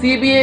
CBA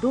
2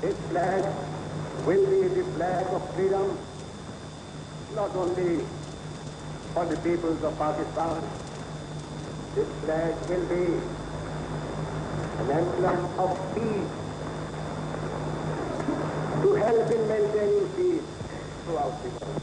This flag will be the flag of freedom, not only for the peoples of Pakistan. This flag will be an emblem of peace, to help in maintaining peace throughout the world.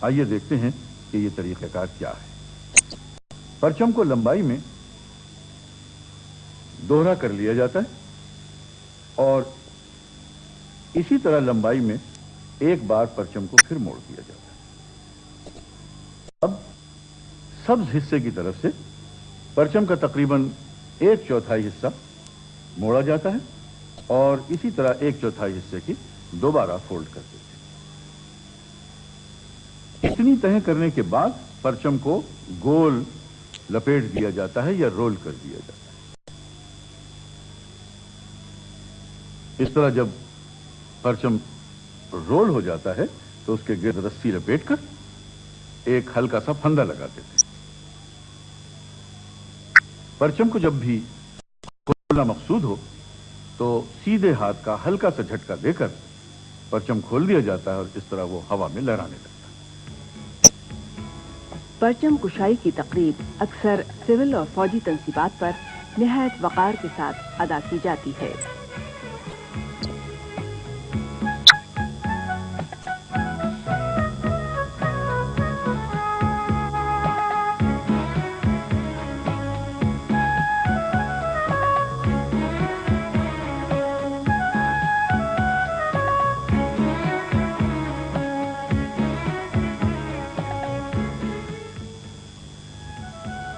آئیے دیکھتے ہیں کہ یہ طریقہ کار کیا ہے۔ پرچم کو لمبائی میں دوہرا کر لیا جاتا ہے اور اسی طرح لمبائی میں ایک بار پرچم کو پھر موڑ دیا جاتا ہے۔ اب سبز حصے کی طرف سے پرچم کا تقریباً 1/4 حصہ موڑا جاتا ہے اور اسی طرح 1/4 حصے کی دوبارہ فولڈ کر دیتے ہیں۔ اتنی تہیں کرنے کے بعد پرچم کو گول لپیٹ دیا جاتا ہے یا رول کر دیا جاتا ہے۔ اس طرح جب پرچم رول ہو جاتا ہے تو اس کے گرد رسی لپیٹ کر ایک ہلکا سا پھندا لگا دیتے ہیں۔ پرچم کو جب بھی کھولنا مقصود ہو تو سیدھے ہاتھ کا ہلکا سا جھٹکا دے کر پرچم کھول دیا جاتا ہے اور اس طرح وہ ہوا میں لہرانے لگتا ہے۔ پرچم کشائی کی تقریب اکثر سول اور فوجی تنصیبات پر نہایت وقار کے ساتھ ادا کی جاتی ہے۔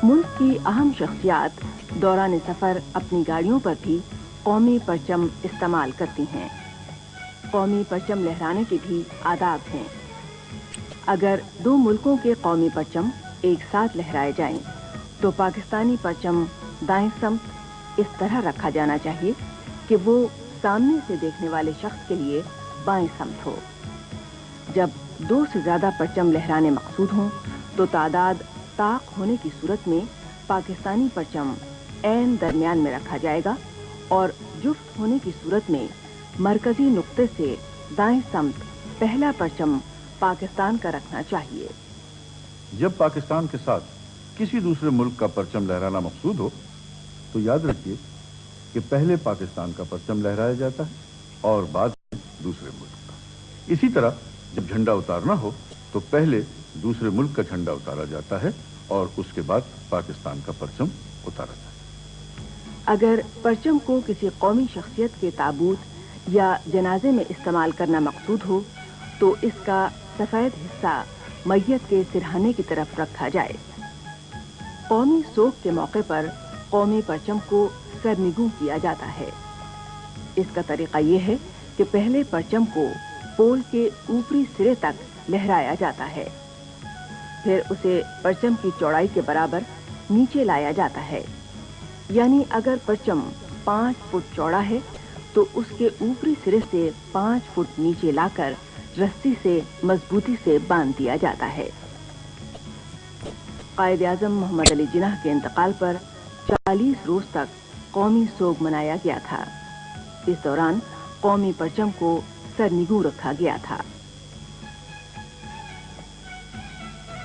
ملک کی اہم شخصیات دوران سفر اپنی گاڑیوں پر بھی قومی پرچم استعمال کرتی ہیں۔ قومی پرچم لہرانے کے بھی آداب ہیں۔ اگر دو ملکوں کے قومی پرچم ایک ساتھ لہرائے جائیں تو پاکستانی پرچم دائیں سمت اس طرح رکھا جانا چاہیے کہ وہ سامنے سے دیکھنے والے شخص کے لیے بائیں سمت ہو۔ جب 2 سے زیادہ پرچم لہرانے مقصود ہوں تو تعداد طاق ہونے کی صورت میں پاکستانی پرچم عین درمیان میں رکھا جائے گا اور جفت ہونے کی صورت میں مرکزی نقطے سے دائیں سمت پہلا پرچم پاکستان کا رکھنا چاہیے۔ جب پاکستان کے ساتھ کسی دوسرے ملک کا پرچم لہرانا مقصود ہو تو یاد رکھیے کہ پہلے پاکستان کا پرچم لہرایا جاتا ہے اور بعد میں دوسرے ملک کا۔ اسی طرح جب جھنڈا اتارنا ہو تو پہلے دوسرے ملک کا جھنڈا اتارا جاتا ہے اور اس کے بعد پاکستان کا پرچم اتارا جاتا ہے۔ اگر پرچم کو کسی قومی شخصیت کے تابوت یا جنازے میں استعمال کرنا مقصود ہو تو اس کا سفید حصہ میت کے سرہانے کی طرف رکھا جائے۔ قومی سوگ کے موقع پر قومی پرچم کو سرنگوں کیا جاتا ہے۔ اس کا طریقہ یہ ہے کہ پہلے پرچم کو پول کے اوپری سرے تک لہرایا جاتا ہے، پھر اسے پرچم کی چوڑائی کے برابر نیچے لایا جاتا ہے، یعنی اگر پرچم 5 فٹ چوڑا ہے تو اس کے اوپری سرے سے 5 فٹ نیچے لا کر رسی سے مضبوطی سے باندھ دیا جاتا ہے۔ قائد اعظم محمد علی جناح کے انتقال پر 40 روز تک قومی سوگ منایا گیا تھا۔ اس دوران قومی پرچم کو سرنگوں رکھا گیا تھا۔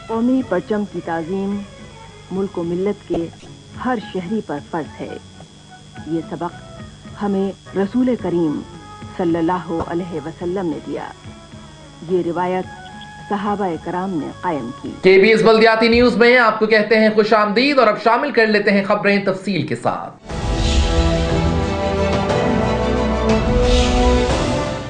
قومی پرچم کی تعظیم ملک و ملت کے ہر شہری پر فرض ہے۔ یہ سبق ہمیں رسول کریم صلی اللہ علیہ وسلم نے دیا۔ یہ روایت صحابہ کرام نے قائم کی۔ KBS بلدیاتی نیوز میں آپ کو کہتے ہیں خوش آمدید اور اب شامل کر لیتے ہیں خبریں تفصیل کے ساتھ۔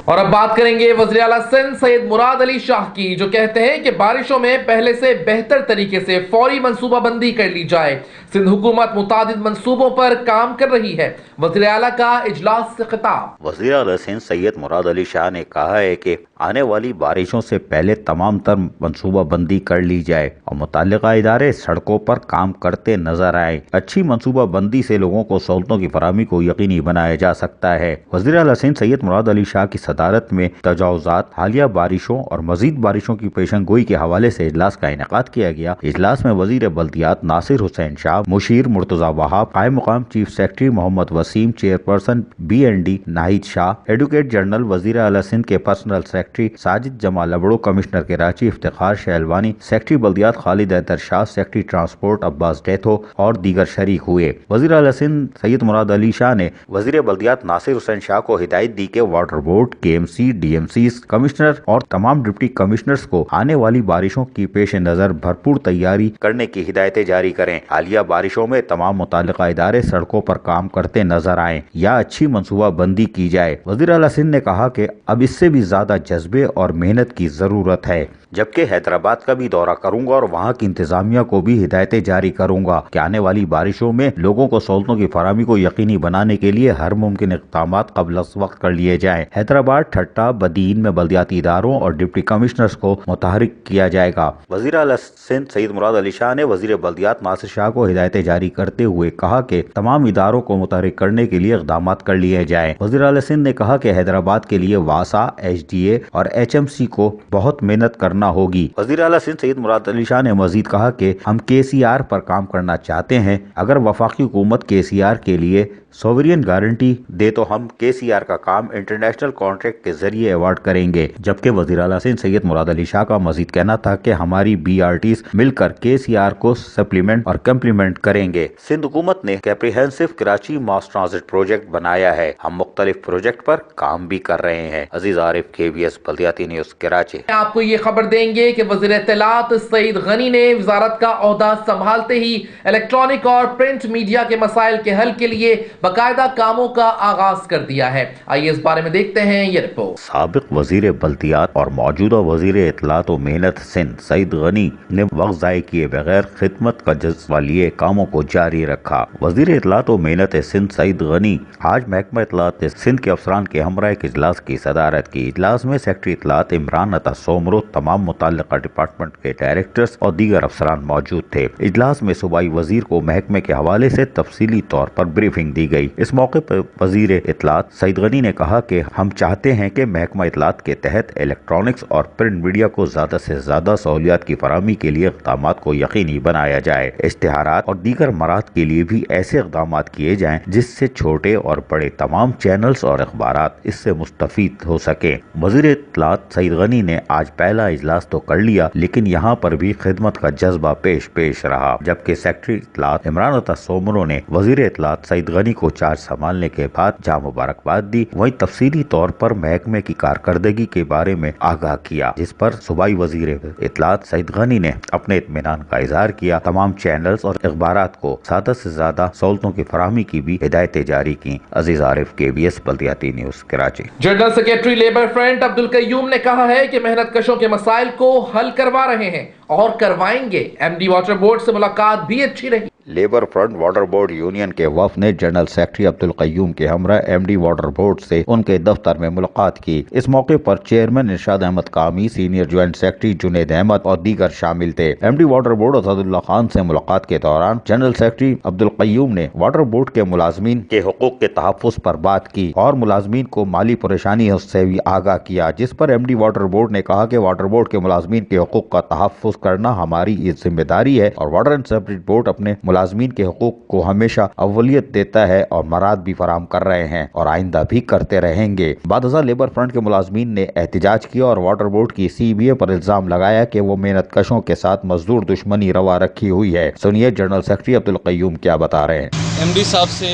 اور اب بات کریں گے وزیر اعلیٰ سندھ سید مراد علی شاہ کی، جو کہتے ہیں کہ بارشوں میں پہلے سے بہتر طریقے سے فوری منصوبہ بندی کر لی جائے۔ سندھ حکومت متعدد منصوبوں پر کام کر رہی ہے۔ وزیر اعلیٰ کا اجلاس سے خطاب۔ وزیر اعلیٰ سندھ سید مراد علی شاہ نے کہا ہے کہ آنے والی بارشوں سے پہلے تمام تر منصوبہ بندی کر لی جائے اور متعلقہ ادارے سڑکوں پر کام کرتے نظر آئیں۔ اچھی منصوبہ بندی سے لوگوں کو سہولتوں کی فراہمی کو یقینی بنایا جا سکتا ہے۔ وزیر اعلیٰ سندھ سید مراد علی شاہ کی صدارت میں تجاوزات، حالیہ بارشوں اور مزید بارشوں کی پیشن گوئی کے حوالے سے اجلاس کا انعقاد کیا گیا۔ اجلاس میں وزیر بلدیات ناصر حسین شاہ، مشیر مرتضی وہاب، قائم مقام چیف سیکرٹری محمد وسیم، چیئرپرسن BND ناہید شاہ، ایڈوکیٹ جنرل وزیر اعلیٰ سندھ کے پرسنل سیکرٹری سیکٹری ساجد جمال لبڑو، کمشنر کراچی افتخار شہلوانی، سیکٹری بلدیات خالد حیدر شاہ، سیکٹری ٹرانسپورٹ عباس ڈیتھو اور دیگر شریک ہوئے۔ وزیر اعلی سندھ سید مراد علی شاہ نے وزیر بلدیات ناصر حسین شاہ کو ہدایت دی کہ water board, K M C, D M C, commissioner اور تمام ڈپٹی کمشنرز کو آنے والی بارشوں کی پیش نظر بھرپور تیاری کرنے کی ہدایتیں جاری کریں۔ حالیہ بارشوں میں تمام متعلقہ ادارے سڑکوں پر کام کرتے نظر آئیں یا اچھی منصوبہ بندی کی جائے۔ وزیر اعلی سندھ نے کہا کہ اب اس سے بھی زیادہ جذبے اور محنت کی ضرورت ہے، جبکہ حیدرآباد کا بھی دورہ کروں گا اور وہاں کی انتظامیہ کو بھی ہدایتیں جاری کروں گا کہ آنے والی بارشوں میں لوگوں کو سہولتوں کی فراہمی کو یقینی بنانے کے لیے ہر ممکن اقدامات قبل از وقت کر لیے جائیں۔ حیدرآباد، ٹھٹہ، بدین میں بلدیاتی اداروں اور ڈپٹی کمشنرز کو متحرک کیا جائے گا۔ وزیر اعلی سندھ سید مراد علی شاہ نے وزیر بلدیات ناصر شاہ کو ہدایتیں جاری کرتے ہوئے کہا کہ تمام اداروں کو متحرک کرنے کے لیے اقدامات کر لیے جائیں۔ وزیر اعلی سندھ نے کہا کہ حیدرآباد کے لیے واسا، ایچ ڈی اے اور ایچ ایم سی کو بہت محنت کرنا ہوگی۔ وزیر اعلی سندھ سید مراد علی شاہ نے مزید کہا کہ ہم کے سی آر پر کام کرنا چاہتے ہیں۔ اگر وفاقی حکومت کے سی آر کے لیے سوورین گارنٹی دے تو ہم کے سی آر کا کام انٹرنیشنل کانٹریکٹ کے ذریعے ایوارڈ کریں گے، جبکہ وزیر اعلیٰ سندھ سید مراد علی شاہ کا مزید کہنا تھا کہ ہماری بی آر ٹیز مل کر کے سی آر کو سپلیمنٹ اور کمپلیمنٹ کریں گے۔ سندھ حکومت نے کیپریہنسو کراچی ماس ٹرانزٹ پروجیکٹ بنایا ہے، ہم مختلف پروجیکٹ پر کام بھی کر رہے ہیں۔ عزیز عارف، کے بی ایس بلدیاتی نیوز کراچی۔ آپ کو یہ خبر دیں گے کہ وزیر اطلاعات سعید غنی نے وزارت کا عہدہ سنبھالتے ہی الیکٹرانک اور پرنٹ میڈیا کے مسائل کے حل کے لیے باقاعدہ کاموں کا آغاز کر دیا ہے۔ آئیے اس بارے میں دیکھتے ہیں یہ رپورٹ۔ سابق وزیر بلدیات اور موجودہ وزیر اطلاعات و محنت سندھ سعید غنی نے وقت ضائع کیے بغیر خدمت کا جذبہ لیے کاموں کو جاری رکھا۔ وزیر اطلاعات و محنت سندھ سعید غنی آج محکمہ اطلاعات سندھ کے افسران کے ہمراہ ایک اجلاس کی صدارت کی۔ اجلاس میں سیکٹری اطلاعات عمران عطا سومرو، تمام متعلقہ ڈپارٹمنٹ کے ڈائریکٹرز اور دیگر افسران موجود تھے۔ اجلاس میں صوبائی وزیر کو محکمے کے حوالے سے تفصیلی طور پر بریفنگ دی گئی۔ اس موقع پر وزیر اطلاعات سعید غنی نے کہا کہ ہم چاہتے ہیں کہ محکمہ اطلاعات کے تحت الیکٹرانکس اور پرنٹ میڈیا کو زیادہ سے زیادہ سہولیات کی فراہمی کے لیے اقدامات کو یقینی بنایا جائے۔ اشتہارات اور دیگر مراحل کے لیے بھی ایسے اقدامات کیے جائیں جس سے چھوٹے اور بڑے تمام چینلز اور اخبارات اس سے مستفید ہو سکیں۔ وزیر اطلاعات سعید غنی نے آج پہلا اجلاس تو کر لیا، لیکن یہاں پر بھی خدمت کا جذبہ پیش رہا، جبکہ سیکٹری اطلاعات عمران عطا سومرو نے وزیر اطلاعات سعید غنی کو چارج سنبھالنے کے بعد جہاں مبارکباد دی، وہیں تفصیلی طور پر محکمے کی کارکردگی کے بارے میں آگاہ کیا، جس پر صوبائی وزیر اطلاعات سعید غنی نے اپنے اطمینان کا اظہار کیا۔ تمام چینلز اور اخبارات کو زیادہ سے زیادہ سہولتوں کی فراہمی کی بھی ہدایتیں جاری کی۔ عزیز عارف، کے بی ایس بلدیاتی news Karachi. General secretary labour front Abdul Qayyum نے کہا ہے کہ محنت کشوں کے مسائل کو حل کروا رہے ہیں اور کروائیں گے۔ ایم ڈی واٹر بورڈ سے ملاقات بھی اچھی رہی۔ Labour front water board union کے وفد نے جنرل سیکرٹری عبدالقیوم کے ہمراہ ایم ڈی واٹر بورڈ سے ان کے دفتر میں ملاقات کی۔ اس موقع پر chairman Irshad Ahmed Qami, senior joint secretary Junaid Ahmed اور دیگر شامل تھے۔ M D water board Asadullah Khan سے ملاقات کے دوران جنرل سیکرٹری عبدالقیوم نے واٹر بورڈ کے ملازمین کے حقوق کے تحفظ پر بات کی اور ملازمین کو مالی پریشانیوں سے بھی آگاہ کیا، جس پر ایم ڈی واٹر بورڈ نے کہا کہ واٹر بورڈ کے ملازمین کے حقوق کا تحفظ کرنا ہماری یہ ذمہ داری ہے اور واٹر اینڈ سیوریج بورڈ اپنے ملازمین کے حقوق کو ہمیشہ اولیت دیتا ہے اور مراد بھی فراہم کر رہے ہیں اور آئندہ بھی کرتے رہیں گے۔ بعد ازاں لیبر فرنٹ کے ملازمین نے احتجاج کیا اور واٹر بورڈ کی سی بی اے پر الزام لگایا کہ وہ محنت کشوں کے ساتھ مزدور دشمنی روا رکھی ہوئی ہے۔ سنیے جنرل سیکرٹری عبدالقیوم کیا بتا رہے ہیں۔ ایم ڈی صاحب سے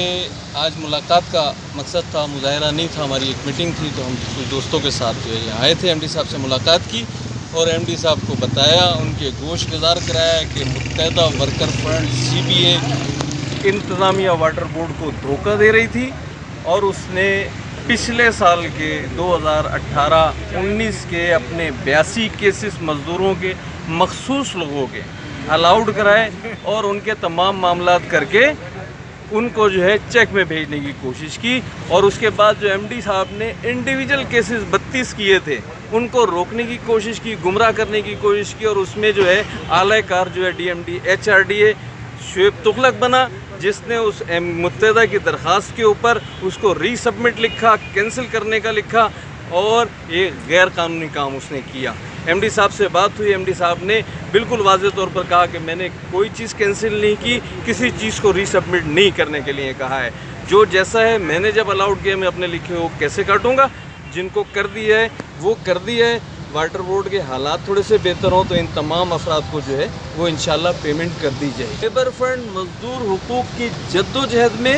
آج ملاقات کا مقصد تھا، مظاہرہ نہیں تھا، ہماری ایک میٹنگ تھی تو ہم کچھ دوستوں کے ساتھ جو ہے آئے تھے۔ ایم ڈی صاحب سے ملاقات کی اور ایم ڈی صاحب کو بتایا، ان کے گوش گزار کرایا کہ متحدہ ورکر فرنٹ سی بی اے انتظامیہ واٹر بورڈ کو دھوکہ دے رہی تھی اور اس نے پچھلے سال کے 2018-19 کے اپنے 82 کیسز مزدوروں کے مخصوص لوگوں کے الاؤڈ کرائے اور ان کے تمام معاملات کر کے ان کو جو ہے چیک میں بھیجنے کی کوشش کی، اور اس کے بعد جو ایم ڈی صاحب نے انڈیویجول کیسز 32 کیے تھے ان کو روکنے کی کوشش کی، گمراہ کرنے کی کوشش کی، اور اس میں جو ہے اعلی کار جو ہے D M D H R D A Shoaib Tughlaq بنا، جس نے اس متحدہ کی درخواست کے اوپر اس کو ری سبمٹ لکھا، کینسل کرنے کا لکھا، اور یہ غیر قانونی کام اس نے کیا۔ ایم ڈی صاحب سے بات ہوئی، ایم ڈی صاحب نے بالکل واضح طور پر کہا کہ میں نے کوئی چیز کینسل نہیں کی، کسی چیز کو ری سبمٹ نہیں کرنے کے لیے کہا ہے، جو جیسا ہے میں نے جب الاؤڈ کیا میں اپنے لکھے ہو کیسے کاٹوں گا، جن کو کر دیا ہے وہ کر دی ہے. واٹر بورڈ کے حالات تھوڑے سے بہتر ہوں تو ان تمام افراد کو جو ہے وہ انشاءاللہ پیمنٹ کر دی جائے. لیبر فرنٹ مزدور حقوق کی جدوجہد میں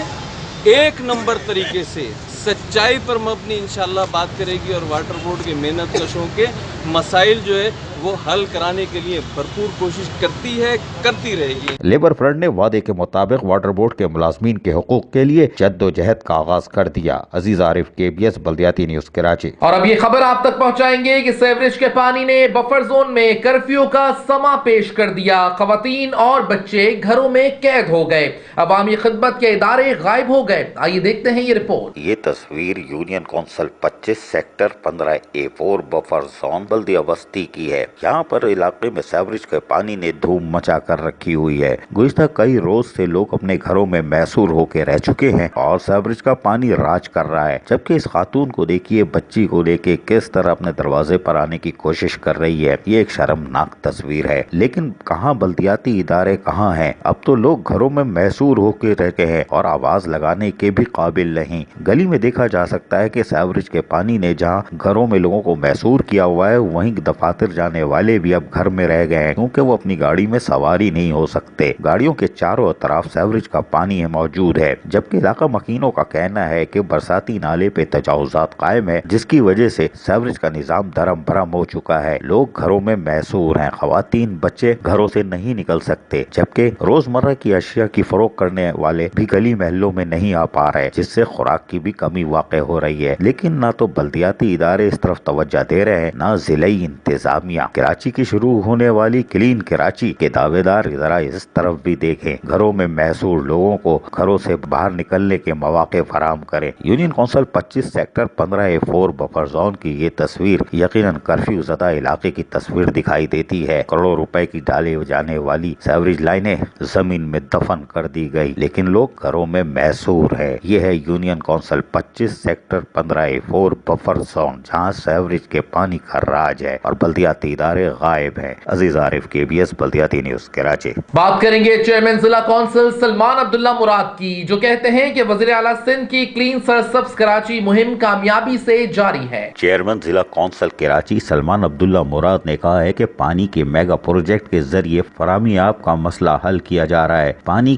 ایک نمبر طریقے سے سچائی پر مبنی انشاءاللہ بات کرے گی اور واٹر بورڈ کے محنت کشوں کے مسائل جو ہے وہ حل کرانے کے لیے بھرپور کوشش کرتی ہے, کرتی رہے گی. لیبر فرنٹ نے وعدے کے مطابق واٹر بورڈ کے ملازمین کے حقوق کے لیے جدوجہد کا آغاز کر دیا. عزیز عارف, KBS بلدیاتی نیوز کراچی. اور اب یہ خبر آپ تک پہنچائیں گے کہ سیوریج کے پانی نے بفر زون میں کرفیو کا سما پیش کر دیا. خواتین اور بچے گھروں میں قید ہو گئے. عوامی خدمت کے ادارے غائب ہو گئے. آئیے دیکھتے ہیں یہ رپورٹ. یہ تصویر union council 25 sector 15A4 buffer zone بلدیہ وسطی کی ہے. یہاں پر علاقے میں سیوریج کے پانی نے دھوم مچا کر رکھی ہوئی ہے. گزشتہ کئی روز سے لوگ اپنے گھروں میں محصور ہو کے رہ چکے ہیں اور سیوریج کا پانی راج کر رہا ہے. جبکہ اس خاتون کو دیکھیے بچی کو لے کے کس طرح اپنے دروازے پر آنے کی کوشش کر رہی ہے. یہ ایک شرمناک تصویر ہے. لیکن کہاں بلدیاتی ادارے کہاں ہیں؟ اب تو لوگ گھروں میں محصور ہو کے رہتے ہیں اور آواز لگانے کے بھی قابل نہیں. گلی میں دیکھا جا سکتا ہے کہ سیوریج کے پانی نے جہاں گھروں میں لوگوں کو محصور کیا ہوا ہے وہیں دفاتر جانے والے بھی اب گھر میں رہ گئے ہیں کیونکہ وہ اپنی گاڑی میں سواری نہیں ہو سکتے. گاڑیوں کے چاروں طرف سیوریج کا پانی موجود ہے. جبکہ علاقہ مکینوں کا کہنا ہے کہ برساتی نالے پہ تجاوزات قائم ہے جس کی وجہ سے سیوریج کا نظام درم برم ہو چکا ہے. لوگ گھروں میں محصور ہیں. خواتین بچے گھروں سے نہیں نکل سکتے. جبکہ روزمرہ کی اشیاء کی فروخت کرنے والے بھی گلی محلوں میں نہیں آ پا رہے جس سے خوراک کی بھی کمی واقع ہو رہی ہے. لیکن نہ تو بلدیاتی ادارے اس طرف توجہ دے رہے ہیں نہ ضلعی انتظامیہ. کراچی کی شروع ہونے والی کلین کراچی کے دعوے دار ذرا اس طرف بھی دیکھیں. گھروں میں محصور لوگوں کو گھروں سے باہر نکلنے کے مواقع فراہم کریں. Union council 25 sector 15A4 buffer zone کی یہ تصویر یقیناً کرفیو زدہ علاقے کی تصویر دکھائی دیتی ہے. کروڑوں روپے کی ڈالے جانے والی سیوریج لائنیں زمین میں دفن کر دی گئی لیکن لوگ گھروں میں محصور ہے. یہ ہے union council 25 sector 15A4 buffer zone جہاں سیوریج کے پانی کا راج ہے اور بلدیاتی ادارے غائب ہیں. عزیز عارف, KBS بلدیاتی نیوز کراچی. بات کریں گے چیئرمین ضلع کونسل سلمان عبداللہ مراد کی جو کہتے ہیں کہ وزیر اعلیٰ سندھ کی کلین سرسبز کراچی مہم کامیابی سے جاری ہے. چیئرمین ضلع کونسل کراچی سلمان عبداللہ مراد نے کہا ہے کہ پانی کے میگا پروجیکٹ کے ذریعے فراہمی آب کا مسئلہ حل کیا جا رہا ہے. پانی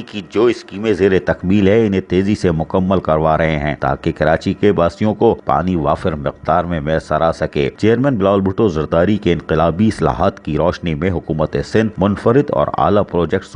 کی جو اسکیمیں زیر تکمیل ہے انہیں تیزی سے مکمل کروا رہے ہیں تاکہ کراچی کے باسیوں کو پانی وافر مقدار میں میسر آ سکے. چیئرمین بلاول بھٹو زرداری کے انقلابی اصلاحات کی روشنی میں حکومت سندھ منفرد اور اعلیٰ پروجیکٹ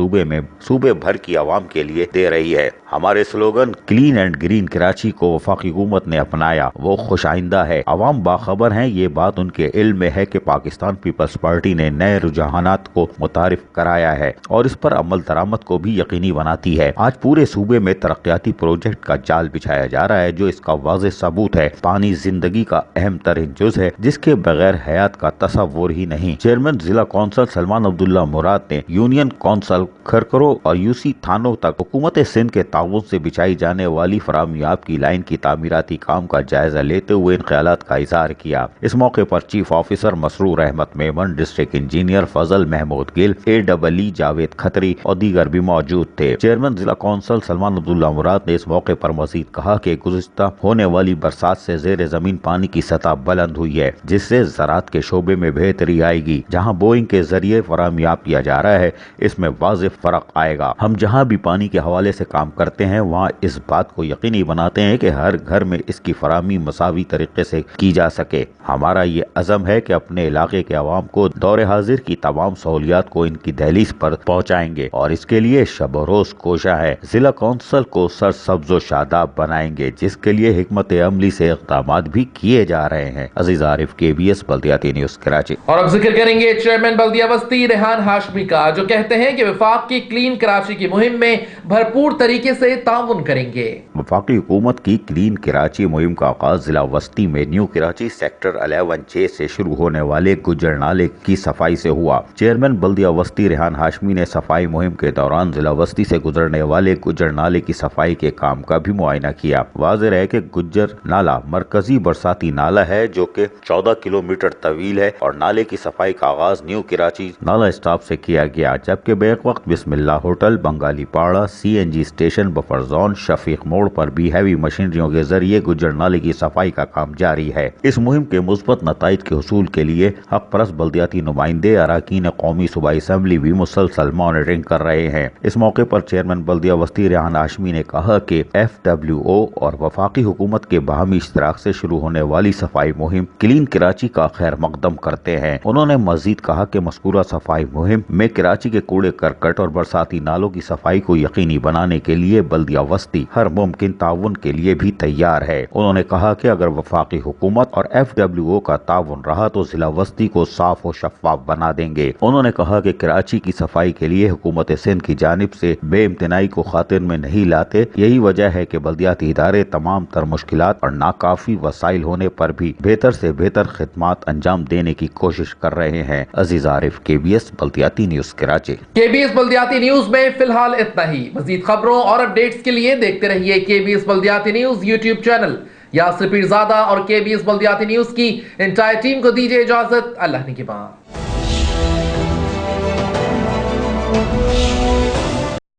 صوبے بھر کی عوام کے لیے دے رہی ہے. ہمارے slogan clean and green Karachi کو وفاقی حکومت نے اپنایا. وہ خوش آئندہ ہے. عوام باخبر ہیں. یہ بات ان کے علم میں ہے کہ پاکستان پیپلز پارٹی نے نئے رجحانات کو متعارف کرایا ہے اور اس پر عمل درآمد کو بھی یقینی بناتی ہے. آج پورے صوبے میں ترقیاتی پروجیکٹ کا جال بچھایا جا رہا ہے جو اس کا واضح ثبوت ہے. پانی زندگی کا اہم ترین جز ہے جس کے بغیر حیات کا تصور ہی نہیں. چیئرمین ضلع کونسل سلمان عبداللہ مراد نے یونین کونسل کھرکرو اور UC تھانوں تک حکومت سندھ کے تعاون سے بچھائی جانے والی فراہمی آب کی لائن کی تعمیراتی کام کا جائزہ لیتے ہوئے ان خیالات کا اظہار کیا. اس موقع پر چیف آفیسر مسرور احمد میمن, ڈسٹرکٹ انجینئر فضل محمود گل, AEE جاوید کھتری اور دیگر بھی موجود تھے. چیئرمین ضلع کونسل سلمان عبداللہ مراد نے اس موقع پر مزید کہا کہ گزشتہ ہونے والی برسات سے زیر زمین پانی کی سطح بلند ہوئی ہے جس سے زراعت کے شعبے میں بہتری آئے گی. جہاں بوئنگ کے ذریعے فراہمی آب کیا جا رہا ہے اس میں واضح فرق آئے گا. ہم جہاں بھی پانی کے حوالے سے کام کرتے ہیں وہاں اس بات کو یقینی بناتے ہیں کہ ہر گھر میں اس کی فراہمی مساوی طریقے سے کی جا سکے. ہمارا یہ عزم ہے کہ اپنے علاقے کے عوام کو دور حاضر کی تمام سہولیات کو ان کی دہلیز پر پہنچائیں گے اور اس کے لیے شب و روز کوشاں ہے. ضلع کونسل کو سرسبز و شاداب بنائیں گے جس کے لیے حکمت عملی سے اقدامات بھی کیے جا رہے ہیں. عزیز عارف, KBS بلدیاتی نیوز کراچی. اور اب ذکر کریں گے چیئرمین بلدیہ وسطی ریحان ہاشمی کا جو کہتے ہیں کہ وفاق کی کلین کراچی کی مہم میں بھرپور طریقے سے تعاون کریں گے. وفاقی حکومت کی کلین کراچی مہم کا آغاز ضلع وسطی میں نیو کراچی سیکٹر 11J سے شروع ہونے والے گجر نالے کی صفائی سے ہوا. چیئرمین بلدیہ وسطی ریحان ہاشمی نے صفائی مہم کے دوران ضلع وسطی سے گزرنے والے گجر نالے کی صفائی کے کام کا بھی معائنہ کیا. واضح ہے کہ گجر نالہ مرکزی برساتی نالہ ہے جو کہ 14 کلومیٹر طویل ہے اور نالے کی صفائی کا آغاز نیو کراچی نالہ اسٹاپ سے کیا گیا جبکہ بیک وقت Bismillah hotel, Bangali Para, CNG station, stand, buffer zone, Shafiq Mor پر بھی ہیوی مشینریوں کے ذریعے گجر نالے کی صفائی کا کام جاری ہے۔ اس مہم کے مثبت نتائج کے حصول کے لیے حق پرست بلدیاتی نمائندے، اراکین قومی صوبائی اسمبلی بھی مسلسل مانیٹرنگ کر رہے ہیں۔ اس موقع پر چیئرمین بلدیہ وسطی ریحان ہاشمی نے کہا کہ FWO اور وفاقی حکومت کے باہمی اشتراک سے شروع ہونے والی صفائی مہم کلین کراچی کا خیر مقدم کرتے ہیں۔ انہوں نے مزید کہا کہ مذکورہ صفائی مہم میں کراچی کے کوڑے کرکٹ اور برساتی نالوں کی صفائی کو یقینی بنانے کے لیے بلدیہ وسطی ہر ممکن تعاون کے لیے بھی تیار ہے۔ انہوں نے کہا کہ اگر وفاقی حکومت اور FWO کا تعاون رہا تو ضلع وسطی کو صاف و شفاف بنا دیں گے۔ انہوں نے کہا کہ کراچی کی صفائی کے لیے حکومت سندھ کی جانب سے بے امتناعی کو خاطر میں نہیں لاتے، یہی وجہ ہے کہ بلدیاتی ادارے تمام تر مشکلات اور ناکافی وسائل ہونے پر بھی بہتر سے بہتر خدمات انجام دینے کی کوشش کر رہے ہیں۔ عزیز عارف، KBS بلدیاتی نیوز کراچی۔ KBS بلدیاتی نیوز میں فی الحال اتنا ہی۔ مزید خبروں اور اپڈیٹس کے لیے دیکھتے رہیے KBS بلدیاتی news YouTube channel. Yasir Pirzada اور KBS بلدیاتی نیوز کی انٹائر ٹیم کو دیجیے اجازت۔ اللہ نگہبان۔